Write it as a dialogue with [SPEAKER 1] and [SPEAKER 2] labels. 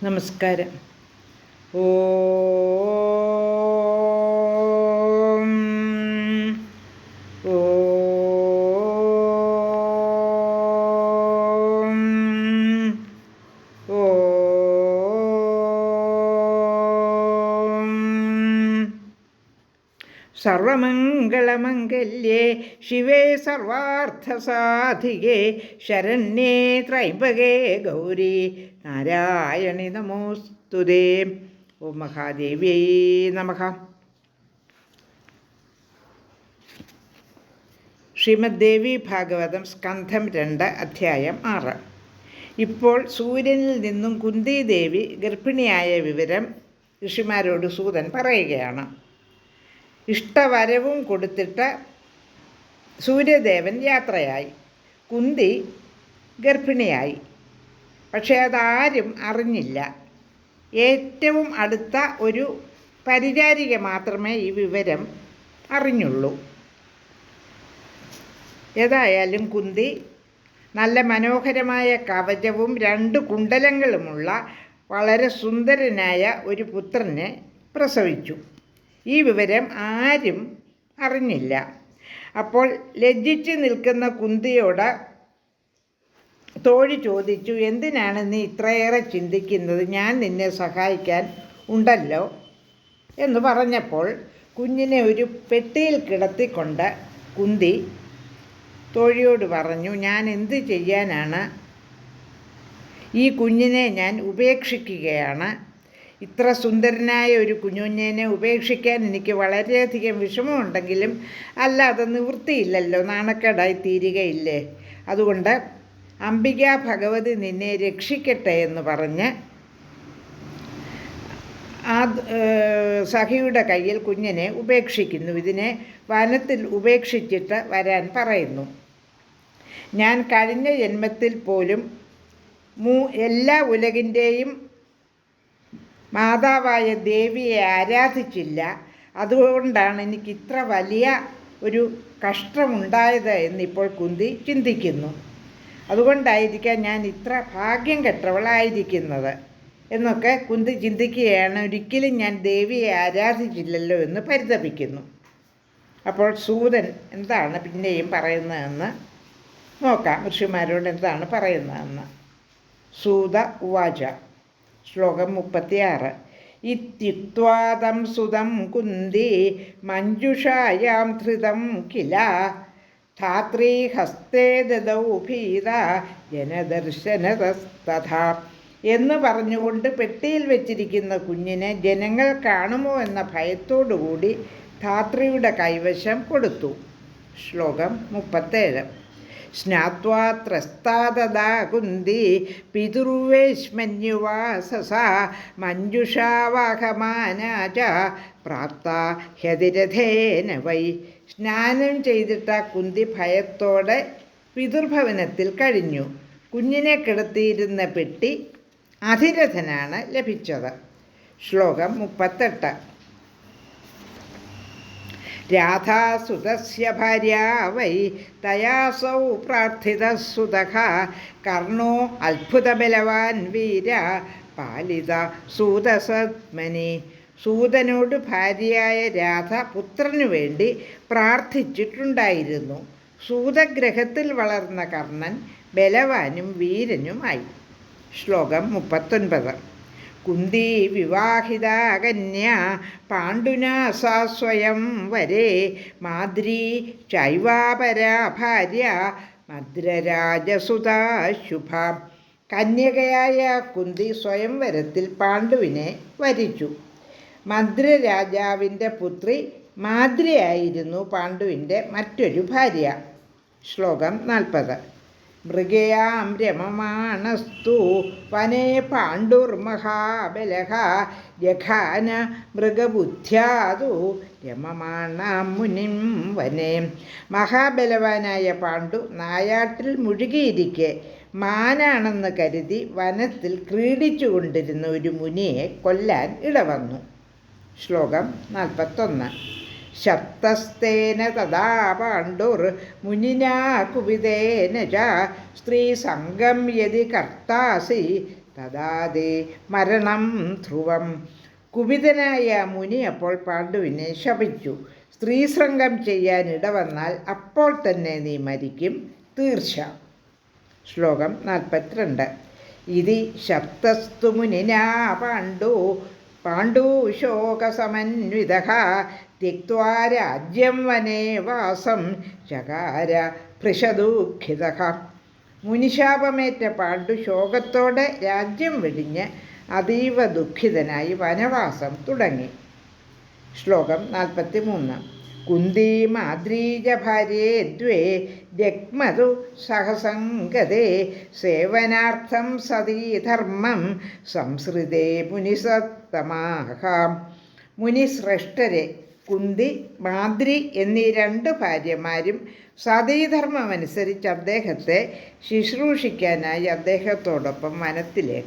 [SPEAKER 1] നമസ്കാരം. ഓം ഓം ഓം സർവമംഗളമംഗല്യേ ശിവേ സർവാർത്ഥസാധികേ ശരണ്യേ ത്രൈംബകേ ഗൗരി നാരായണി നമോസ്തുതേ. ഓം മഹാദേവ്യൈ നമഃ. ശ്രീമദ് ദേവി ഭാഗവതം സ്കന്ധം 2 അധ്യായം 6. ഇപ്പോൾ സൂര്യനിൽ നിന്നും കുന്തിദേവി ഗർഭിണിയായ വിവരം ഋഷിമാരോട് സൂതൻ പറയുകയാണ്. ഇഷ്ടവരവും കൊടുത്തിട്ട് സൂര്യദേവൻ യാത്രയായി. കുന്തി ഗർഭിണിയായി. പക്ഷേ അതാരും അറിഞ്ഞില്ല. ഏറ്റവും അടുത്ത ഒരു പരിചാരിക മാത്രമേ ഈ വിവരം അറിഞ്ഞുള്ളൂ. ഏതായാലും കുന്തി നല്ല മനോഹരമായ കവചവും 2 കുണ്ടലങ്ങളുമുള്ള വളരെ സുന്ദരനായ ഒരു പുത്രനെ പ്രസവിച്ചു. ഈ വിവരം ആരും അറിഞ്ഞില്ല. അപ്പോൾ ലജ്ജിച്ച് നിൽക്കുന്ന കുന്തിയോട് തോഴി ചോദിച്ചു, എന്തിനാണ് നീ ഇത്രയേറെ ചിന്തിക്കുന്നത്? ഞാൻ നിന്നെ സഹായിക്കാൻ ഉണ്ടല്ലോ എന്ന് പറഞ്ഞപ്പോൾ കുഞ്ഞിനെ ഒരു പെട്ടിയിൽ കിടത്തിക്കൊണ്ട് കുന്തി തോഴിയോട് പറഞ്ഞു, ഞാൻ എന്ത് ചെയ്യാനാണ്? ഈ കുഞ്ഞിനെ ഞാൻ ഉപേക്ഷിക്കുകയാണ്. ഇത്ര സുന്ദരനായ ഒരു കുഞ്ഞുഞ്ഞിനെ ഉപേക്ഷിക്കാൻ എനിക്ക് വളരെയധികം വിഷമമുണ്ടെങ്കിലും അല്ലാതെ നിവൃത്തിയില്ലല്ലോ, നാണക്കേടായി തീരുകയില്ലേ. അതുകൊണ്ട് അംബിക ഭഗവതി നിന്നെ രക്ഷിക്കട്ടെ എന്ന് പറഞ്ഞ് ആ സഖിയുടെ കയ്യിൽ കുഞ്ഞിനെ ഉപേക്ഷിക്കുന്നു. ഇതിനെ വനത്തിൽ ഉപേക്ഷിച്ചിട്ട് വരാൻ പറയുന്നു. ഞാൻ കഴിഞ്ഞ ജന്മത്തിൽ പോലും എല്ലാ ഉലകിൻ്റെയും മാതാവായ ദേവിയെ ആരാധിച്ചില്ല. അതുകൊണ്ടാണ് എനിക്ക് ഇത്ര വലിയ ഒരു കഷ്ടമുണ്ടായത് എന്നിപ്പോൾ കുന്തി ചിന്തിക്കുന്നു. അതുകൊണ്ടായിരിക്കാം ഞാൻ ഇത്ര ഭാഗ്യം കെട്ടവളായിരിക്കുന്നത് എന്നൊക്കെ കുന്തി ചിന്തിക്കുകയാണ്. ഒരിക്കലും ഞാൻ ദേവിയെ ആരാധിച്ചില്ലല്ലോ എന്ന് പരിതപിക്കുന്നു. അപ്പോൾ സൂതൻ എന്താണ് പിന്നെയും പറയുന്നതെന്ന് നോക്കാം. ഋഷിമാരോട് എന്താണ് പറയുന്നതെന്ന്. സൂത ഉവാച. ശ്ലോകം 36. ഇത്യുക്ത്വാതം സുതം കുന്തി മഞ്ജുഷായാം ധൃതം കില ധാത്രീ ഹസ്തേ ദദൗ ഭീത ജനദർശനതസ്തഥാ എന്ന് പറഞ്ഞുകൊണ്ട് പെട്ടിയിൽ വെച്ചിരിക്കുന്ന കുഞ്ഞിനെ ജനങ്ങൾ കാണുമോ എന്ന ഭയത്തോടുകൂടി ധാത്രിയുടെ കൈവശം കൊടുത്തു. ശ്ലോകം 37. സ്നാത്വാ ത്രസ്താദദാ കുന്തി പിതൃവേശ്മന്യുവാസസ മഞ്ജുഷാവാഹമാനാ ച പ്രാപ്താ ഹ്യതിരഥേന വൈ. സ്നാനം ചെയ്തിട്ട കുന്തി ഭയത്തോടെ പിതൃഭവനത്തിൽ കഴിഞ്ഞു. കുഞ്ഞിനെ കിടത്തിയിരുന്ന പെട്ടി അധിരഥനാണ് ലഭിച്ചത്. ശ്ലോകം 38. രാധാസുതസ്യ ഭാര്യാ വൈ തയാസൗ പ്രാർത്ഥിതസുതഃ കർണോ അത്ഭുതബലവാൻ വീര പാലിത സൂതസത്മനി. സൂതനോട് ഭാര്യയായ രാധ പുത്രനു വേണ്ടി പ്രാർത്ഥിച്ചിട്ടുണ്ടായിരുന്നു. സൂതഗ്രഹത്തിൽ വളർന്ന കർണൻ ബലവാനും വീരനുമായി. ശ്ലോകം 39. കുന്തി വിവാഹിതാ കന്യാ പാണ്ഡുനാ സാ സ്വയം വരേ മാദ്രീ ചൈവാപരാ ഭാര്യ മദ്രരാജസുതാ ശുഭ. കന്യകയായ കുന്തി സ്വയംവരത്തിൽ പാണ്ഡുവിനെ വരിച്ചു. മദ്രരാജാവിൻ്റെ പുത്രി മാദ്രിയായിരുന്നു പാണ്ഡുവിൻ്റെ മറ്റൊരു ഭാര്യ. ശ്ലോകം 40. മൃഗയാം രമമാണസ്തു വനേ പാണ്ഡുർമഹാബലഃ ജഘാന മൃഗബുദ്ധ്യാതു രമമാണാം മുനിം വനേ. മഹാബലവാനായ പാണ്ഡു നായാട്ടിൽ മുഴുകിയിരിക്കെ മാനാണെന്ന് കരുതി വനത്തിൽ ക്രീഡിച്ചു കൊണ്ടിരുന്ന ഒരു മുനിയെ കൊല്ലാൻ ഇടവന്നു. ശ്ലോകം 41. ശബ്ദസ്തേന തഥാ പാണ്ഡുർ മുനിനാ കുപിതേന ച സ്ത്രീസംഗം യതി കർത്താസി തദാതേ മരണം ധ്രുവം. കുപിതനായ മുനി അപ്പോൾ പാണ്ഡുവിനെ ശപിച്ചു. സ്ത്രീശൃംഗം ചെയ്യാൻ ഇടവന്നാൽ അപ്പോൾ തന്നെ നീ മരിക്കും, തീർച്ച. ശ്ലോകം 42. ഇതി ശബ്ദസ്തു മുനിനാ പാണ്ഡു ശോകസമന്വിതഃ ത്യക്ത്വാ രാജ്യം വനേ വാസം ചകാര ഭൃശദുഃഖിതഃ. മുനിശാപമേറ്റ പാണ്ഡു ശോകത്തോടെ രാജ്യം വെടിഞ്ഞ് അതീവ ദുഃഖിതനായി വനവാസം തുടങ്ങി. ശ്ലോകം 43. കുന്തി മാദ്രീജഭാര്യേ ദ്വേ ജഗ്മതു സഹസംഗതേ സേവനാർത്ഥം സതീധർമ്മം സംസൃതേ മുനിസത്തമാഹ. മുനിശ്രേഷ്ഠരെ കുന്തി, മാദ്രി എന്നീ 2 ഭാര്യമാരും സതീധർമ്മമനുസരിച്ച് അദ്ദേഹത്തെ ശുശ്രൂഷിക്കാനായി അദ്ദേഹത്തോടൊപ്പം വനത്തിലേക്ക്